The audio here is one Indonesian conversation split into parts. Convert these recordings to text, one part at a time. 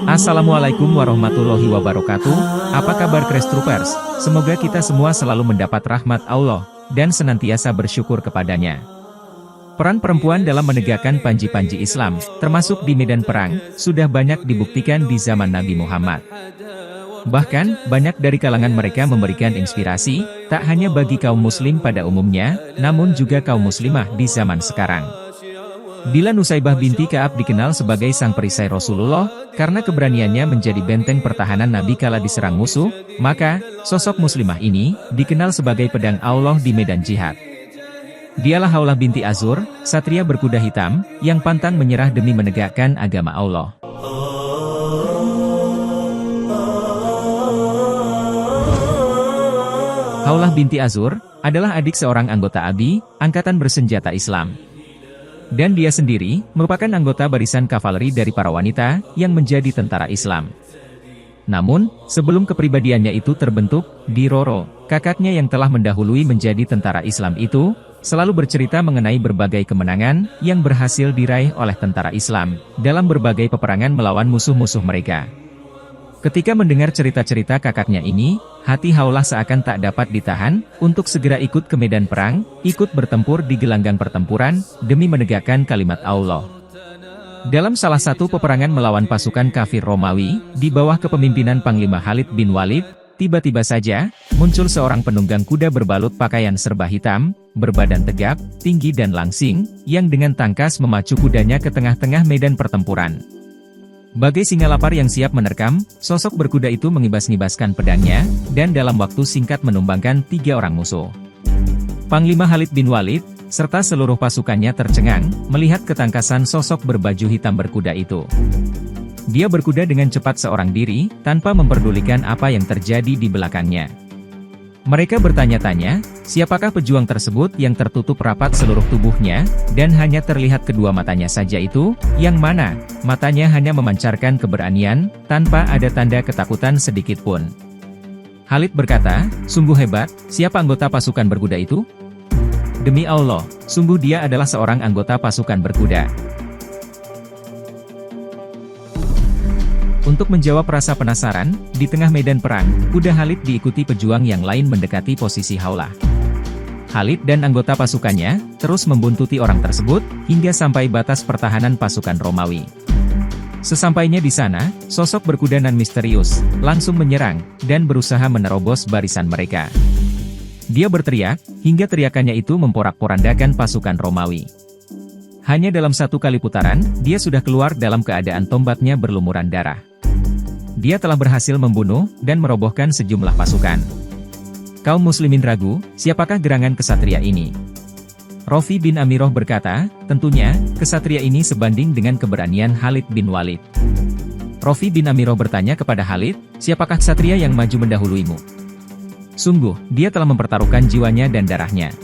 Assalamualaikum warahmatullahi wabarakatuh. Apa kabar Crash Troopers? Semoga kita semua selalu mendapat rahmat Allah dan senantiasa bersyukur kepadanya. Peran perempuan dalam menegakkan panji-panji Islam, termasuk di medan perang, sudah banyak dibuktikan di zaman Nabi Muhammad. Bahkan, banyak dari kalangan mereka memberikan inspirasi, tak hanya bagi kaum muslim pada umumnya, namun juga kaum muslimah di zaman sekarang. Bila Nusaybah binti Ka'ab dikenal sebagai sang perisai Rasulullah, karena keberaniannya menjadi benteng pertahanan Nabi kala diserang musuh, maka, sosok muslimah ini, dikenal sebagai pedang Allah di medan jihad. Dialah Haulah binti Azur, satria berkuda hitam, yang pantang menyerah demi menegakkan agama Allah. Haulah binti Azur, adalah adik seorang anggota ABI, Angkatan Bersenjata Islam. Dan dia sendiri, merupakan anggota barisan kavaleri dari para wanita, yang menjadi tentara Islam. Namun, sebelum kepribadiannya itu terbentuk, Roro, kakaknya yang telah mendahului menjadi tentara Islam itu, selalu bercerita mengenai berbagai kemenangan, yang berhasil diraih oleh tentara Islam, dalam berbagai peperangan melawan musuh-musuh mereka. Ketika mendengar cerita-cerita kakaknya ini, hati Haulah seakan tak dapat ditahan, untuk segera ikut ke medan perang, ikut bertempur di gelanggang pertempuran, demi menegakkan kalimat Allah. Dalam salah satu peperangan melawan pasukan kafir Romawi, di bawah kepemimpinan Panglima Khalid bin Walid, tiba-tiba saja, muncul seorang penunggang kuda berbalut pakaian serba hitam, berbadan tegap, tinggi dan langsing, yang dengan tangkas memacu kudanya ke tengah-tengah medan pertempuran. Bagai singa lapar yang siap menerkam, sosok berkuda itu mengibas-ngibaskan pedangnya, dan dalam waktu singkat menumbangkan 3 orang musuh. Panglima Khalid bin Walid, serta seluruh pasukannya tercengang, melihat ketangkasan sosok berbaju hitam berkuda itu. Dia berkuda dengan cepat seorang diri, tanpa memperdulikan apa yang terjadi di belakangnya. Mereka bertanya-tanya, siapakah pejuang tersebut yang tertutup rapat seluruh tubuhnya, dan hanya terlihat kedua matanya saja itu, yang mana, matanya hanya memancarkan keberanian, tanpa ada tanda ketakutan sedikit pun. Khalid berkata, sungguh hebat, siapa anggota pasukan berkuda itu? Demi Allah, sungguh dia adalah seorang anggota pasukan berkuda. Untuk menjawab rasa penasaran, di tengah medan perang, kuda Khalid diikuti pejuang yang lain mendekati posisi Haulah. Khalid dan anggota pasukannya, terus membuntuti orang tersebut, hingga sampai batas pertahanan pasukan Romawi. Sesampainya di sana, sosok berkuda nan misterius, langsung menyerang, dan berusaha menerobos barisan mereka. Dia berteriak, hingga teriakannya itu memporak-porandakan pasukan Romawi. Hanya dalam satu kali putaran, dia sudah keluar dalam keadaan tombaknya berlumuran darah. Dia telah berhasil membunuh, dan merobohkan sejumlah pasukan. Kaum muslimin ragu, siapakah gerangan kesatria ini? Rafi bin Amiroh berkata, tentunya, kesatria ini sebanding dengan keberanian Khalid bin Walid. Rafi bin Amiroh bertanya kepada Khalid, siapakah kesatria yang maju mendahuluimu? Sungguh, dia telah mempertaruhkan jiwanya dan darahnya.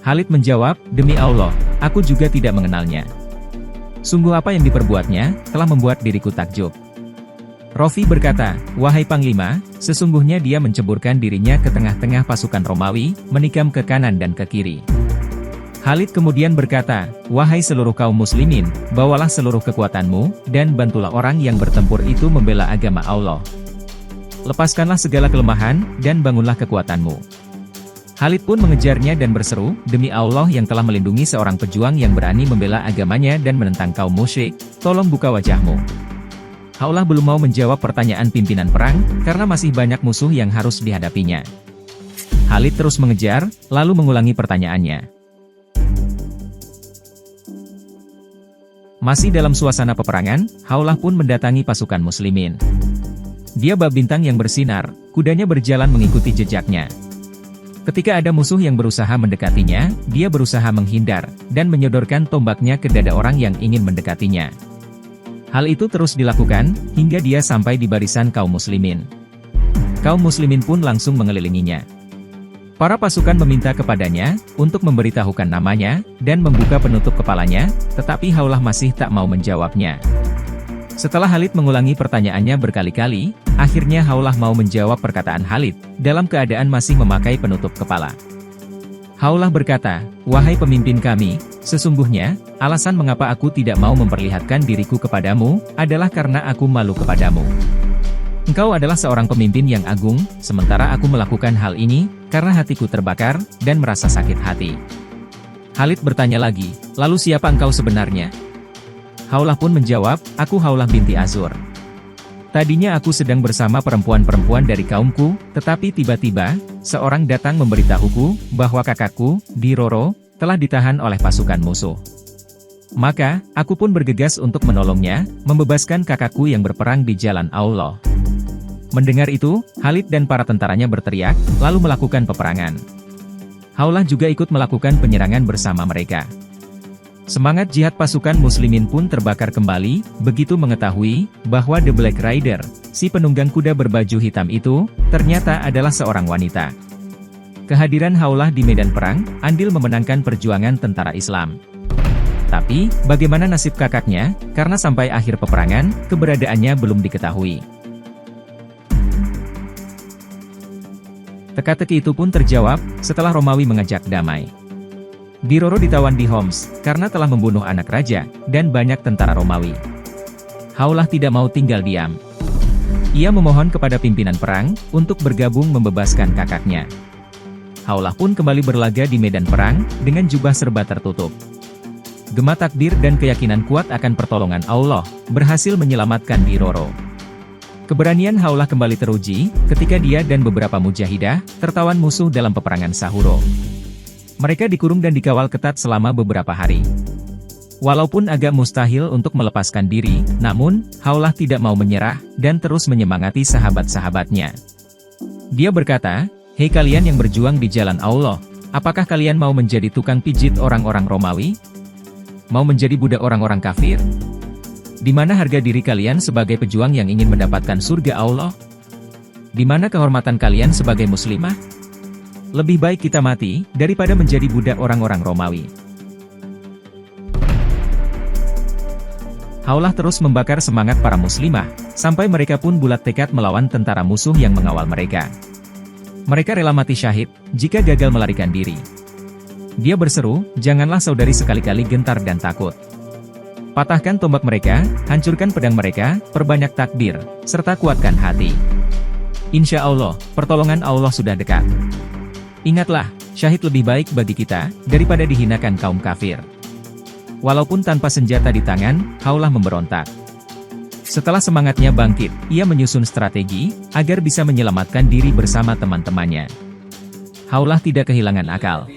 Khalid menjawab, demi Allah, aku juga tidak mengenalnya. Sungguh apa yang diperbuatnya, telah membuat diriku takjub. Rafi berkata, wahai Panglima, sesungguhnya dia menceburkan dirinya ke tengah-tengah pasukan Romawi, menikam ke kanan dan ke kiri. Khalid kemudian berkata, wahai seluruh kaum muslimin, bawalah seluruh kekuatanmu, dan bantulah orang yang bertempur itu membela agama Allah. Lepaskanlah segala kelemahan, dan bangunlah kekuatanmu. Khalid pun mengejarnya dan berseru, demi Allah yang telah melindungi seorang pejuang yang berani membela agamanya dan menentang kaum musyrik, tolong buka wajahmu. Haulah belum mau menjawab pertanyaan pimpinan perang, karena masih banyak musuh yang harus dihadapinya. Khalid terus mengejar, lalu mengulangi pertanyaannya. Masih dalam suasana peperangan, Haulah pun mendatangi pasukan muslimin. Dia bak bintang yang bersinar, kudanya berjalan mengikuti jejaknya. Ketika ada musuh yang berusaha mendekatinya, dia berusaha menghindar, dan menyodorkan tombaknya ke dada orang yang ingin mendekatinya. Hal itu terus dilakukan, hingga dia sampai di barisan kaum muslimin. Kaum muslimin pun langsung mengelilinginya. Para pasukan meminta kepadanya, untuk memberitahukan namanya, dan membuka penutup kepalanya, tetapi Haulah masih tak mau menjawabnya. Setelah Khalid mengulangi pertanyaannya berkali-kali, akhirnya Haulah mau menjawab perkataan Khalid, dalam keadaan masih memakai penutup kepala. Haulah berkata, wahai pemimpin kami, Sesungguhnya, alasan mengapa aku tidak mau memperlihatkan diriku kepadamu, adalah karena aku malu kepadamu. Engkau adalah seorang pemimpin yang agung, sementara aku melakukan hal ini, karena hatiku terbakar, dan merasa sakit hati. Khalid bertanya lagi, lalu siapa engkau sebenarnya? Haulah pun menjawab, aku Haulah binti Azur. Tadinya aku sedang bersama perempuan-perempuan dari kaumku, tetapi tiba-tiba, seorang datang memberitahuku, bahwa kakakku, Diroro, telah ditahan oleh pasukan musuh. Maka, aku pun bergegas untuk menolongnya, membebaskan kakakku yang berperang di jalan Allah. Mendengar itu, Khalid dan para tentaranya berteriak, lalu melakukan peperangan. Haulah juga ikut melakukan penyerangan bersama mereka. Semangat jihad pasukan muslimin pun terbakar kembali, begitu mengetahui, bahwa The Black Rider, si penunggang kuda berbaju hitam itu, ternyata adalah seorang wanita. Kehadiran Haulah di medan perang, andil memenangkan perjuangan tentara Islam. Tapi, bagaimana nasib kakaknya, karena sampai akhir peperangan, keberadaannya belum diketahui. Teka-teki itu pun terjawab, setelah Romawi mengajak damai. Diroro ditawan di Homs, karena telah membunuh anak raja, dan banyak tentara Romawi. Haulah tidak mau tinggal diam. Ia memohon kepada pimpinan perang, untuk bergabung membebaskan kakaknya. Haulah pun kembali berlaga di medan perang, dengan jubah serba tertutup. Gema takdir dan keyakinan kuat akan pertolongan Allah, berhasil menyelamatkan Diroro. Keberanian Haulah kembali teruji, ketika dia dan beberapa mujahidah, tertawan musuh dalam peperangan Sahuro. Mereka dikurung dan dikawal ketat selama beberapa hari. Walaupun agak mustahil untuk melepaskan diri, namun, Haulah tidak mau menyerah, dan terus menyemangati sahabat-sahabatnya. Dia berkata, hei kalian yang berjuang di jalan Allah, apakah kalian mau menjadi tukang pijit orang-orang Romawi? Mau menjadi budak orang-orang kafir? Di mana harga diri kalian sebagai pejuang yang ingin mendapatkan surga Allah? Di mana kehormatan kalian sebagai muslimah? Lebih baik kita mati, daripada menjadi budak orang-orang Romawi. Haulah terus membakar semangat para muslimah, sampai mereka pun bulat tekad melawan tentara musuh yang mengawal mereka. Mereka rela mati syahid, jika gagal melarikan diri. Dia berseru, janganlah saudari sekali-kali gentar dan takut. Patahkan tombak mereka, hancurkan pedang mereka, perbanyak takbir, serta kuatkan hati. Insya Allah, pertolongan Allah sudah dekat. Ingatlah, syahid lebih baik bagi kita, daripada dihinakan kaum kafir. Walaupun tanpa senjata di tangan, Haulah memberontak. Setelah semangatnya bangkit, ia menyusun strategi, agar bisa menyelamatkan diri bersama teman-temannya. Haulah tidak kehilangan akal.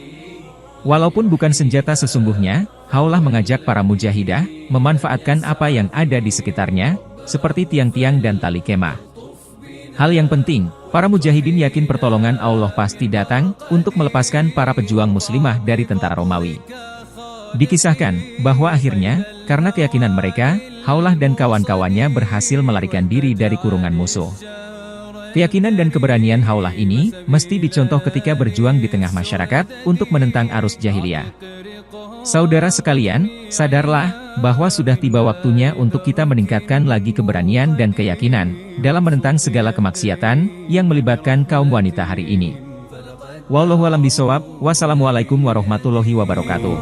Walaupun bukan senjata sesungguhnya, Haulah mengajak para mujahidah, memanfaatkan apa yang ada di sekitarnya, seperti tiang-tiang dan tali kemah. Hal yang penting, para mujahidin yakin pertolongan Allah pasti datang, untuk melepaskan para pejuang muslimah dari tentara Romawi. Dikisahkan, bahwa akhirnya, karena keyakinan mereka, Haulah dan kawan-kawannya berhasil melarikan diri dari kurungan musuh. Keyakinan dan keberanian Haulah ini, mesti dicontoh ketika berjuang di tengah masyarakat, untuk menentang arus jahiliyah. Saudara sekalian, sadarlah, bahwa sudah tiba waktunya untuk kita meningkatkan lagi keberanian dan keyakinan, dalam menentang segala kemaksiatan, yang melibatkan kaum wanita hari ini. Wallahu a'lam bishawab, wassalamualaikum warahmatullahi wabarakatuh.